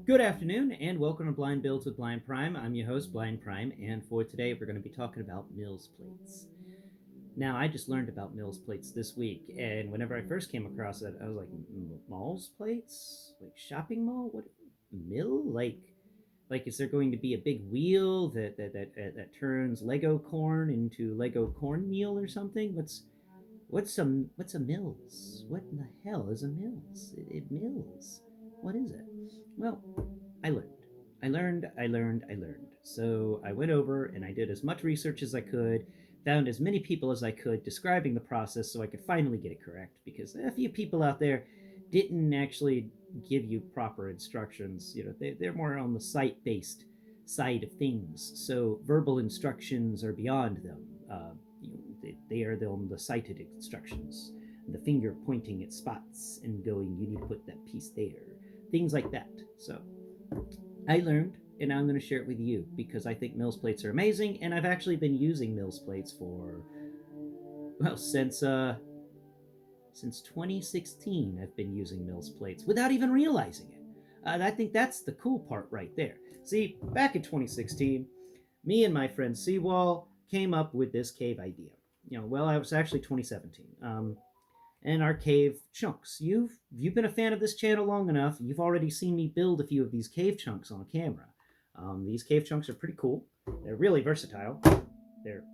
Good afternoon, and welcome to Blind Builds with Blind Prime. I'm your host, Blind Prime, and for today we're going to be talking about M.I.L.S plates. Now, I just learned about M.I.L.S plates this week, and whenever I first came across it, I was like, "Malls plates? Like shopping mall? What? Mill? Like is there going to be a big wheel that turns Lego corn into Lego cornmeal or something? What's a M.I.L.S? What in the hell is a M.I.L.S? It mills. What is it? Well, I learned. I learned. So I went over and I did as much research as I could, found as many people as I could describing the process so I could finally get it correct because a few people out there didn't actually give you proper instructions. They're more on the site based side of things. So verbal instructions are beyond them. They are on the cited instructions. The finger pointing at spots and going, you need to put that piece there. Things like that. So I learned, and I'm going to share it with you because I think M.I.L.S plates are amazing, and I've actually been using M.I.L.S plates for well since 2016. I've been using M.I.L.S plates without even realizing it. I think that's the cool part right there. See, back in 2016, me and my friend Seawall came up with this cave idea. Well, I was actually 2017. And our cave chunks. You've been a fan of this channel long enough. You've already seen me build a few of these cave chunks on camera. These cave chunks are pretty cool. They're really versatile. They're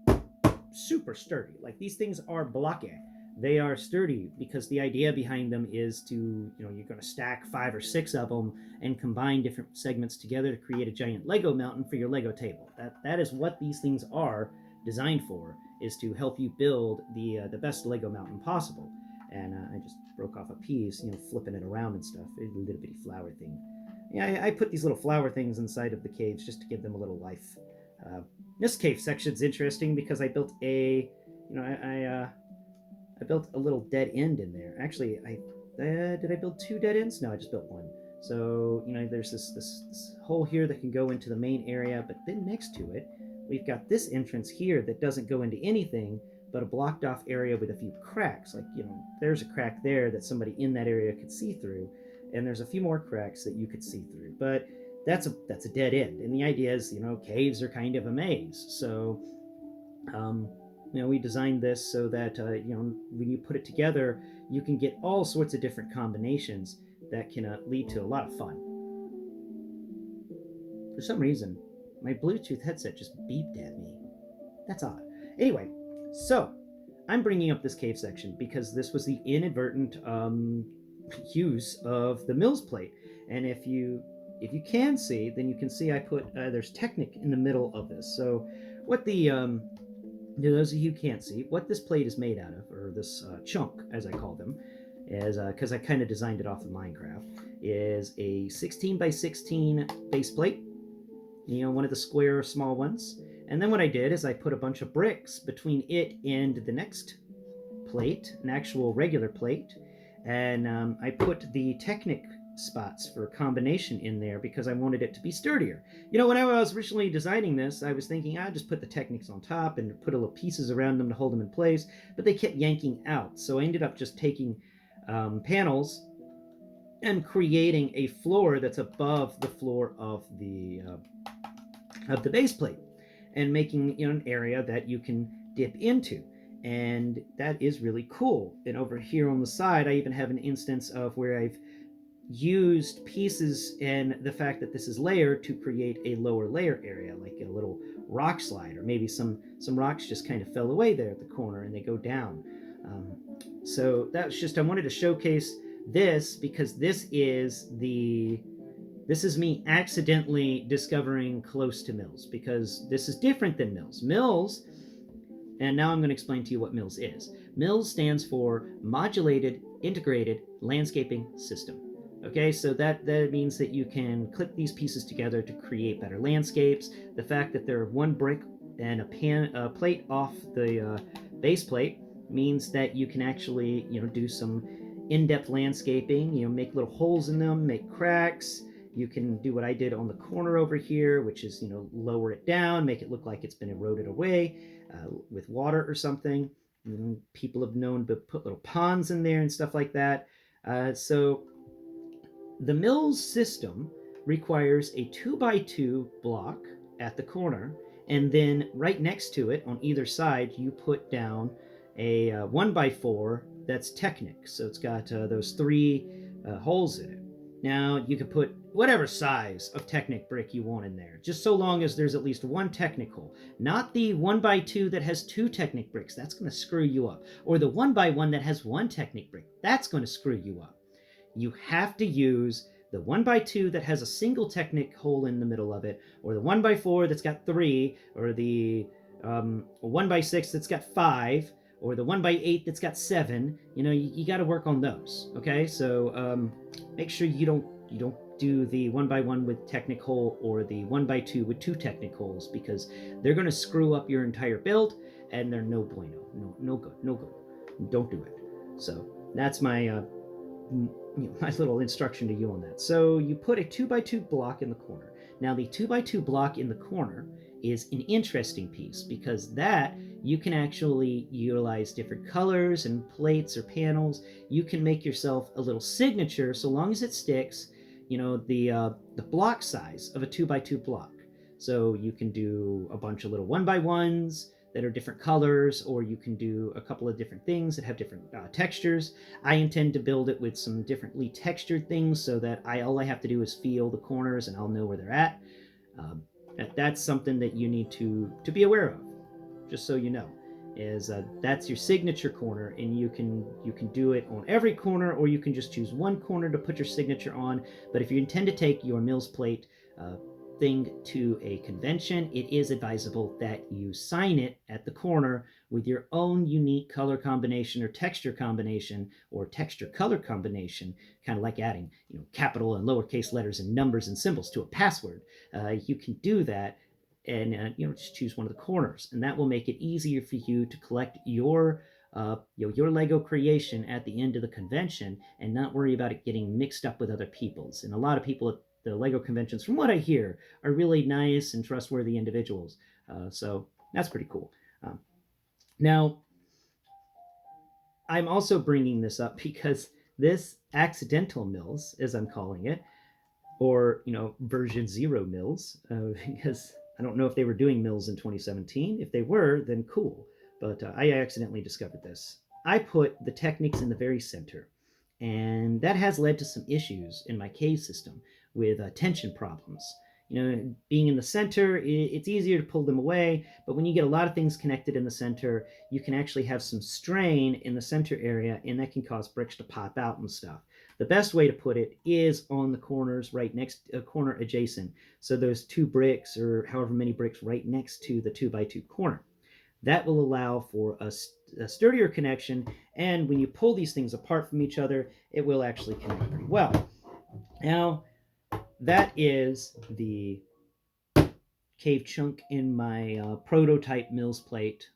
super sturdy. Like these things are blocky. They are sturdy because the idea behind them is you're going to stack 5 or 6 of them and combine different segments together to create a giant Lego mountain for your Lego table. That is what these things are designed for, is to help you build the best Lego mountain possible. And I just broke off a piece, flipping it around and stuff. A little bitty flower thing. Yeah, I put these little flower things inside of the caves just to give them a little life. Uh, this cave section's interesting because I built I built a little dead end in there. Actually, I did I build 2 dead ends? No, I just built one. So there's this hole here that can go into the main area, but then next to it, we've got this entrance here that doesn't go into anything but a blocked off area with a few cracks. Like there's a crack there that somebody in that area could see through, and there's a few more cracks that you could see through. But that's a dead end, and the idea is caves are kind of a maze. So um, we designed this so that when you put it together, you can get all sorts of different combinations that can lead to a lot of fun. For some reason, my Bluetooth headset just beeped at me. That's odd. Anyway, so I'm bringing up this cave section because this was the inadvertent use of the M.I.L.S plate, and if you can see, then you can see I put there's Technic in the middle of this. So what the those of you who can't see, what this plate is made out of, or this chunk, as I call them, is because I kind of designed it off of Minecraft, is a 16 by 16 base plate. One of the square small ones. And then what I did is I put a bunch of bricks between it and the next plate, an actual regular plate, and I put the Technic spots for combination in there because I wanted it to be sturdier. When I was originally designing this, I was thinking I'd just put the Technics on top and put a little pieces around them to hold them in place, but they kept yanking out. So I ended up just taking panels and creating a floor that's above the floor of the base plate, and making an area that you can dip into, and that is really cool. And over here on the side, I even have an instance of where I've used pieces and the fact that this is layered to create a lower layer area, like a little rock slide, or maybe some rocks just kind of fell away there at the corner and they go down. So that's just, I wanted to showcase this because this is me accidentally discovering close to M.I.L.S because this is different than M.I.L.S. M.I.L.S, and now I'm going to explain to you what M.I.L.S is. M.I.L.S stands for Modulated Integrated Landscaping System. Okay, so that means that you can click these pieces together to create better landscapes. The fact that they're one brick and a plate off the base plate means that you can actually do some in-depth landscaping. Make little holes in them, make cracks. You can do what I did on the corner over here, which is lower it down, make it look like it's been eroded away with water or something. People have known to put little ponds in there and stuff like that. So the M.I.L.S system requires a 2x2 block at the corner, and then right next to it on either side you put down a 1x4 that's Technic. So it's got those three holes in it. Now you can put whatever size of Technic brick you want in there, just so long as there's at least one Technic hole. Not the 1x2 that has two Technic bricks, that's going to screw you up. Or the 1x1 that has one Technic brick, that's going to screw you up. You have to use the 1x2 that has a single Technic hole in the middle of it, or the 1x4 that's got three, or the 1x6 that's got five, or the 1x8 that's got seven. You got to work on those. Okay, so make sure you don't do the 1x1 with Technic hole or the 1x2 with two Technic holes, because they're going to screw up your entire build, and they're no bueno, no good. Don't do it. So that's my my little instruction to you on that. So you put a 2x2 block in the corner. Now the 2x2 block in the corner is an interesting piece, because that you can actually utilize different colors and plates or panels. You can make yourself a little signature, so long as it sticks, the block size of a 2x2 block. So you can do a bunch of little 1x1s that are different colors, or you can do a couple of different things that have different textures. I intend to build it with some differently textured things, so that all I have to do is feel the corners and I'll know where they're at. That's something that you need to be aware of, just so you know, is that's your signature corner, and you can do it on every corner, or you can just choose one corner to put your signature on. But if you intend to take your M.I.L.S plate thing to a convention, it is advisable that you sign it at the corner with your own unique color combination or texture combination, or texture color combination, kind of like adding capital and lowercase letters and numbers and symbols to a password. You can do that, and just choose one of the corners, and that will make it easier for you to collect your Lego creation at the end of the convention, and not worry about it getting mixed up with other people's. And a lot of people at the Lego conventions, from what I hear, are really nice and trustworthy individuals. So that's pretty cool. Now, I'm also bringing this up because this accidental M.I.L.S, as I'm calling it, or version 0 M.I.L.S, because I don't know if they were doing M.I.L.S in 2017. If they were, then cool. But I accidentally discovered this. I put the Technics in the very center, and that has led to some issues in my cave system with tension problems. Being in the center, it's easier to pull them away, but when you get a lot of things connected in the center, you can actually have some strain in the center area, and that can cause bricks to pop out and stuff. The best way to put it is on the corners, right next, corner adjacent. So those two bricks, or however many bricks, right next to the 2x2 corner. That will allow for a sturdier connection, and when you pull these things apart from each other, it will actually connect pretty well. Now, that is the cave chunk in my prototype M.I.L.S plate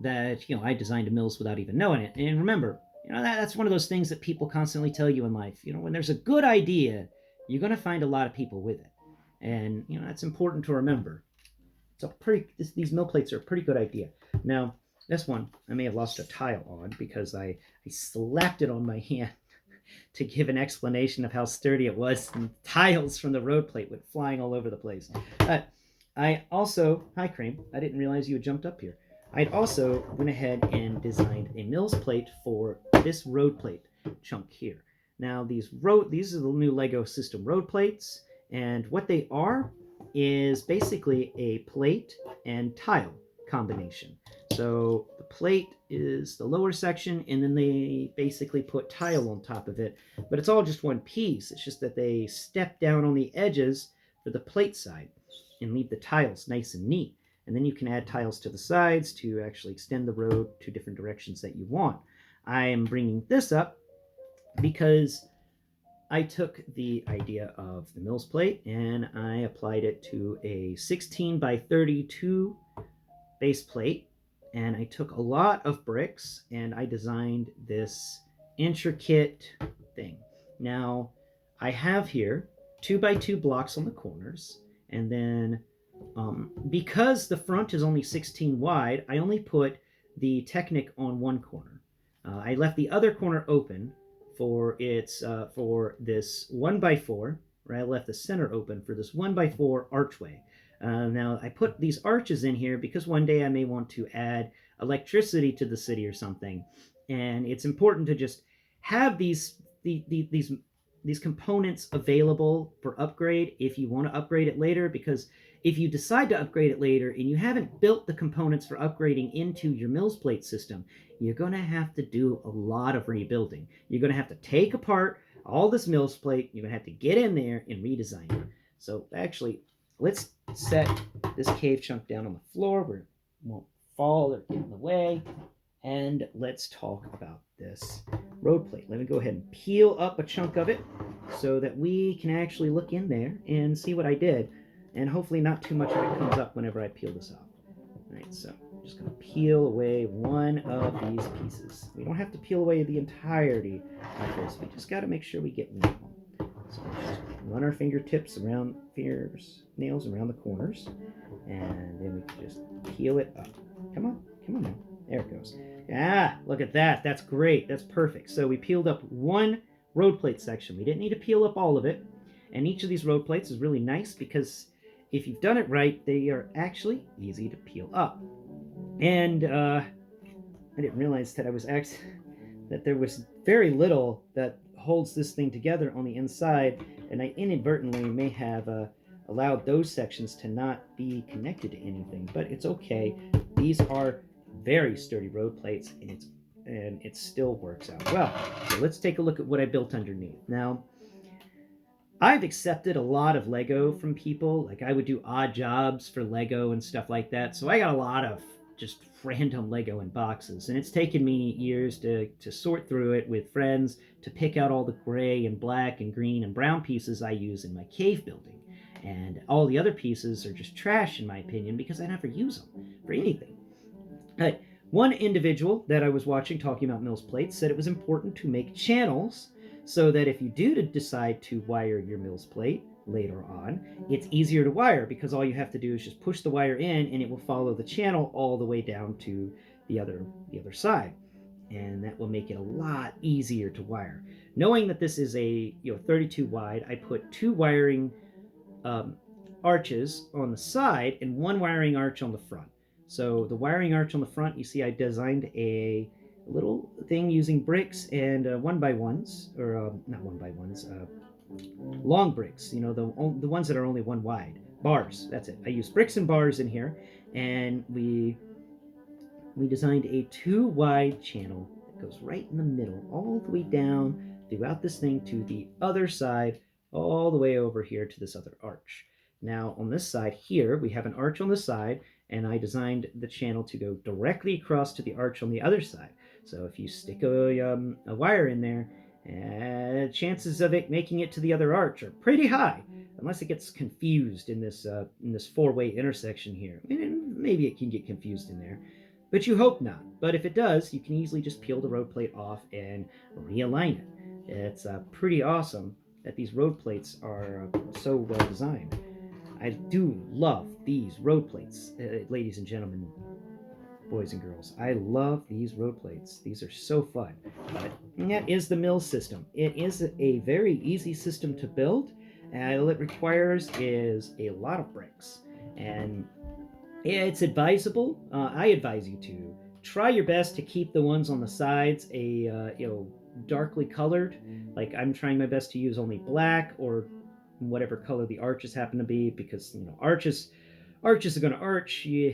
that I designed a M.I.L.S without even knowing it. And remember, that's one of those things that people constantly tell you in life. When there's a good idea, you're going to find a lot of people with it, and that's important to remember. These M.I.L plates are a pretty good idea. Now, this one I may have lost a tile on, because I slapped it on my hand to give an explanation of how sturdy it was, and tiles from the road plate went flying all over the place. I also, hi Cream, I didn't realize you had jumped up here. I'd also went ahead and designed a M.I.L.S plate for this road plate chunk here. Now these are the new Lego system road plates, and what they are is basically a plate and tile combination. So the plate is the lower section, and then they basically put tile on top of it, but it's all just one piece. It's just that they step down on the edges for the plate side and leave the tiles nice and neat. And then you can add tiles to the sides to actually extend the road to different directions that you want. I am bringing this up because I took the idea of the M.I.L.S plate and I applied it to a 16x32 base plate, and I took a lot of bricks and I designed this intricate thing. Now, I have here 2x2 blocks on the corners, and then because the front is only 16 wide, I only put the Technic on one corner. I left the other corner open for this 1x4, where I left the center open for this 1x4 archway. Now I put these arches in here because one day I may want to add electricity to the city or something, and it's important to just have these components available for upgrade if you want to upgrade it later, because if you decide to upgrade it later and you haven't built the components for upgrading into your M.I.L.S plate system, you're going to have to do a lot of rebuilding. You're going to have to take apart all this M.I.L.S plate. You're going to have to get in there and redesign it. So actually, let's set this cave chunk down on the floor where it won't fall or get in the way. And let's talk about this road plate. Let me go ahead and peel up a chunk of it so that we can actually look in there and see what I did. And hopefully not too much of it comes up whenever I peel this off. All right, so I'm just going to peel away one of these pieces. We don't have to peel away the entirety of this. We just got to make sure we get one of them. So we'll just run our fingertips around, nails around the corners, and then we can just peel it up. Come on now. There it goes. Ah, look at that. That's great. That's perfect. So we peeled up one road plate section. We didn't need to peel up all of it. And each of these road plates is really nice because if you've done it right, they are actually easy to peel up. And I didn't realize that that there was very little that holds this thing together on the inside, and I inadvertently may have allowed those sections to not be connected to anything, but it's okay. These are very sturdy road plates, and it still works out well. So let's take a look at what I built underneath. Now, I've accepted a lot of Lego from people. Like, I would do odd jobs for Lego and stuff like that, so I got a lot of just random Lego in boxes, and it's taken me years to sort through it with friends to pick out all the gray and black and green and brown pieces I use in my cave building. And all the other pieces are just trash, in my opinion, because I never use them for anything. One individual that I was watching talking about M.I.L.S plates said it was important to make channels so that if you do decide to wire your M.I.L.S plate later on, it's easier to wire because all you have to do is just push the wire in and it will follow the channel all the way down to the other side. And that will make it a lot easier to wire. Knowing that this is a 32 wide, I put two wiring arches on the side and one wiring arch on the front. So the wiring arch on the front, you see I designed a little thing using bricks and 1x1s, or not 1x1s, long bricks, the ones that are only one wide. Bars, that's it. I used bricks and bars in here, and we designed a 2 wide channel that goes right in the middle, all the way down throughout this thing to the other side, all the way over here to this other arch. Now on this side here, we have an arch on the side, and I designed the channel to go directly across to the arch on the other side. So if you stick a wire in there, chances of it making it to the other arch are pretty high, unless it gets confused in this 4-way intersection here. Maybe it can get confused in there, but you hope not. But if it does, you can easily just peel the road plate off and realign it. It's pretty awesome that these road plates are so well designed. I do love these road plates, ladies and gentlemen, boys and girls. I love these road plates. These are so fun. But that is the M.I.L.S system. It is a very easy system to build. All it requires is a lot of bricks. And it's advisable. I advise you to try your best to keep the ones on the sides darkly colored. Like, I'm trying my best to use only black or whatever color the arches happen to be, because arches are going to arch. Yeah,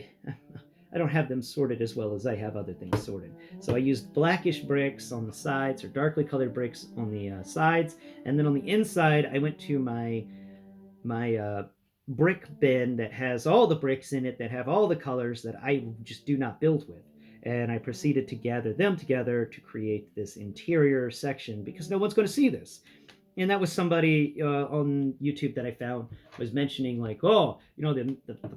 I don't have them sorted as well as I have other things sorted. So I used blackish bricks on the sides, or darkly colored bricks on the sides, and then on the inside I went to my brick bin that has all the bricks in it that have all the colors that I just do not build with. And I proceeded to gather them together to create this interior section, because no one's going to see this. And that was somebody on YouTube that I found was mentioning, like, the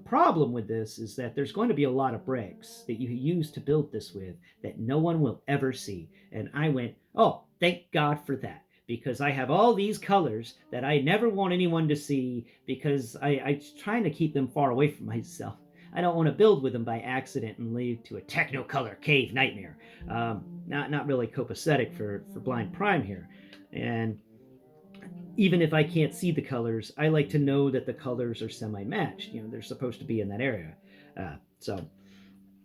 problem with this is that there's going to be a lot of bricks that you use to build this with that no one will ever see. And I went, oh, thank God for that, because I have all these colors that I never want anyone to see, because I'm trying to keep them far away from myself. I don't want to build with them by accident and lead to a technicolor cave nightmare. not really copacetic for Blind Prime here. And even if I can't see the colors, I like to know that the colors are semi-matched. They're supposed to be in that area. So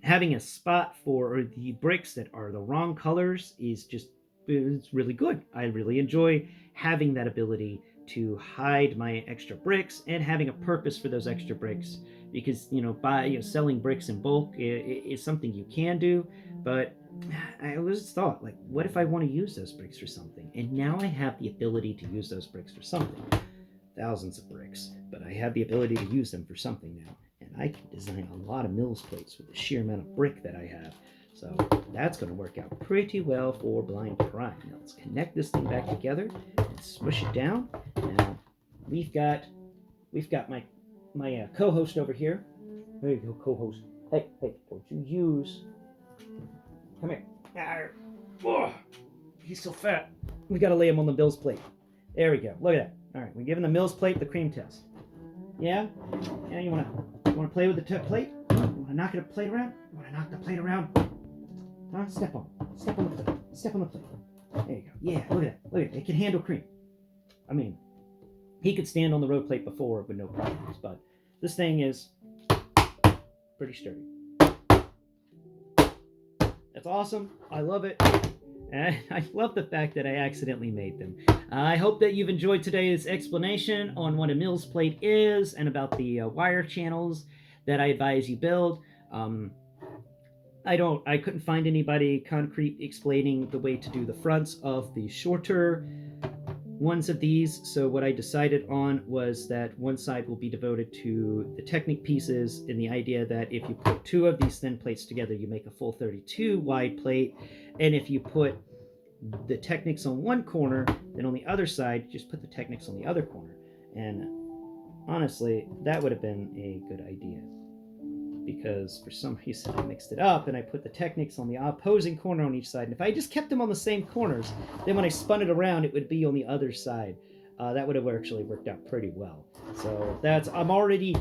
having a spot for the bricks that are the wrong colors it's really good. I really enjoy having that ability to hide my extra bricks and having a purpose for those extra bricks, because selling bricks in bulk is something you can do, but I always thought, like, what if I want to use those bricks for something? And now I have the ability to use those bricks for something. Thousands of bricks, but I have the ability to use them for something now. And I can design a lot of M.I.L.S plates with the sheer amount of brick that I have. So that's going to work out pretty well for Blind Prime. Now let's connect this thing back together and smush it down. Now we've got my co-host over here. There you go, co-host. Hey, don't you use... Come here. Oh, he's so fat. We got to lay him on the M.I.L.S plate. There we go. Look at that. All right, we're giving the M.I.L.S plate the cream test. Yeah? Yeah, you wanna play with the plate? You wanna knock the plate around? You wanna knock the plate around? Step on the plate. Step on the plate. There you go. Yeah, look at that. Look at it. It can handle cream. I mean, he could stand on the road plate before with no problems, but this thing is pretty sturdy. That's awesome. I love it. And I love the fact that I accidentally made them. I hope that you've enjoyed today's explanation on what a M.I.L.S plate is and about the wire channels that I advise you build. I couldn't find anybody concrete explaining the way to do the fronts of the shorter ones of these, so what I decided on was that one side will be devoted to the Technic pieces, and the idea that if you put two of these thin plates together, you make a full 32 wide plate, and if you put the Technics on one corner, then on the other side, just put the Technics on the other corner. And honestly, that would have been a good idea, because for some reason I mixed it up and I put the Technics on the opposing corner on each side. And if I just kept them on the same corners, then when I spun it around, it would be on the other side. That would have actually worked out pretty well. So I'm already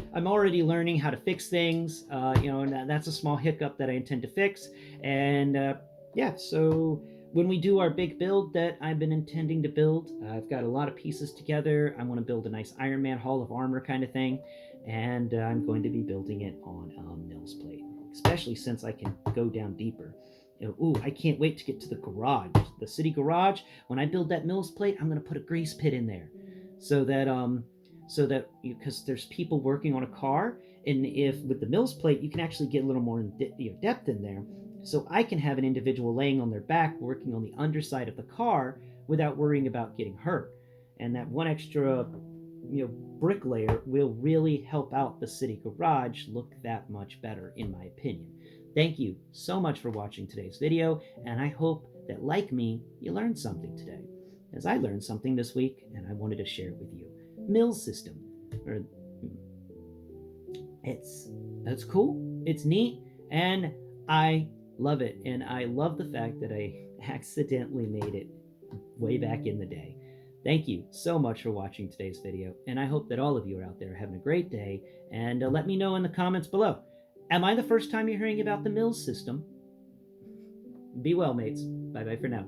learning how to fix things. And that's a small hiccup that I intend to fix. And yeah, so when we do our big build that I've been intending to build, I've got a lot of pieces together. I want to build a nice Iron Man Hall of Armor kind of thing. And I'm going to be building it on a M.I.L.S plate, especially since I can go down deeper. Ooh, I can't wait to get to the garage, the city garage. When I build that M.I.L.S plate, I'm going to put a grease pit in there, so that because there's people working on a car, and if with the M.I.L.S plate you can actually get a little more depth in there, so I can have an individual laying on their back working on the underside of the car without worrying about getting hurt, and that one extra brick layer will really help out the city garage look that much better, in my opinion. Thank you so much for watching today's video, and I hope that, like me, you learned something today, as I learned something this week and I wanted to share it with you. M.I.L.S system, that's cool, it's neat, and I love it, and I love the fact that I accidentally made it way back in the day. Thank you so much for watching today's video, and I hope that all of you are out there having a great day, and let me know in the comments below. Am I the first time you're hearing about the M.I.L.S system? Be well, mates. Bye-bye for now.